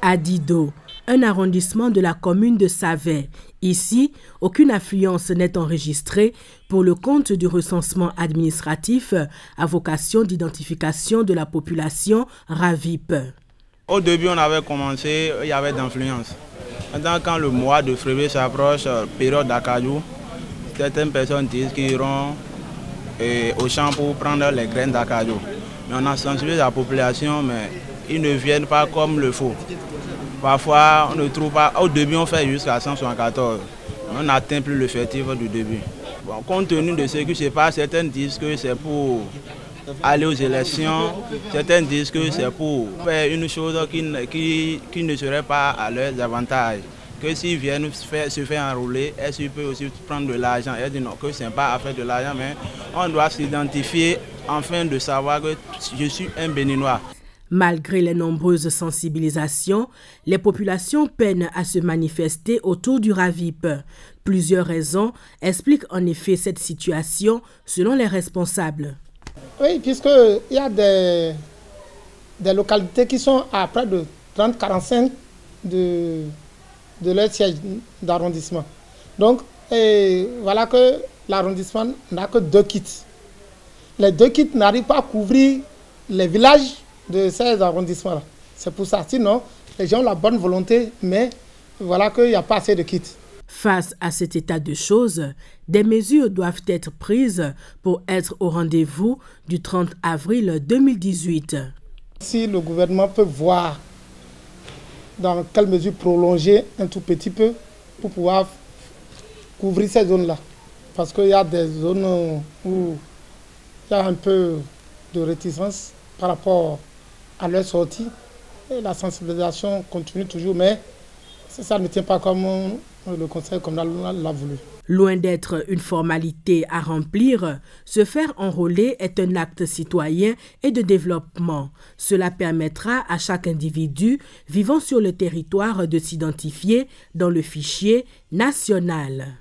À Dido, un arrondissement de la commune de Savay. Ici, aucune affluence n'est enregistrée pour le compte du recensement administratif à vocation d'identification de la population RAVIP. Au début, on avait commencé, il y avait d'influence. Maintenant, quand le mois de février s'approche, période d'acajou, certaines personnes disent qu'ils iront au champ pour prendre les graines d'acajou. Mais on a sensibilisé la population, mais ils ne viennent pas comme le faut. Parfois, on ne trouve pas. Au début, on fait jusqu'à 174. On n'atteint plus l'effectif du début. Bon, compte tenu de ce qui se passe, certains disent que c'est pour aller aux élections, certains disent que c'est pour faire une chose qui ne serait pas à leur avantage. Que s'ils viennent se faire enrouler, est-ce qu'ils peuvent aussi prendre de l'argent? Elle dit non, que ce n'est pas à faire de l'argent, mais on doit s'identifier afin de savoir que je suis un Béninois. Malgré les nombreuses sensibilisations, les populations peinent à se manifester autour du RAVIP. Plusieurs raisons expliquent en effet cette situation selon les responsables. Oui, puisqu'il y a des localités qui sont à près de 30-45 de leur siège d'arrondissement. Donc, voilà que l'arrondissement n'a que 2 kits. Les 2 kits n'arrivent pas à couvrir les villages de ces arrondissements-là. C'est pour ça. Sinon, les gens ont la bonne volonté, mais voilà qu'il n'y a pas assez de kits. Face à cet état de choses, des mesures doivent être prises pour être au rendez-vous du 30 avril 2018. Si le gouvernement peut voir dans quelle mesure prolonger un tout petit peu pour pouvoir couvrir ces zones-là. Parce qu'il y a des zones où il y a un peu de réticence par rapport à leur sortie. Et la sensibilisation continue toujours, mais ça ne tient pas comme le Conseil communal l'a voulu. Loin d'être une formalité à remplir, se faire enrôler est un acte citoyen et de développement. Cela permettra à chaque individu vivant sur le territoire de s'identifier dans le fichier national.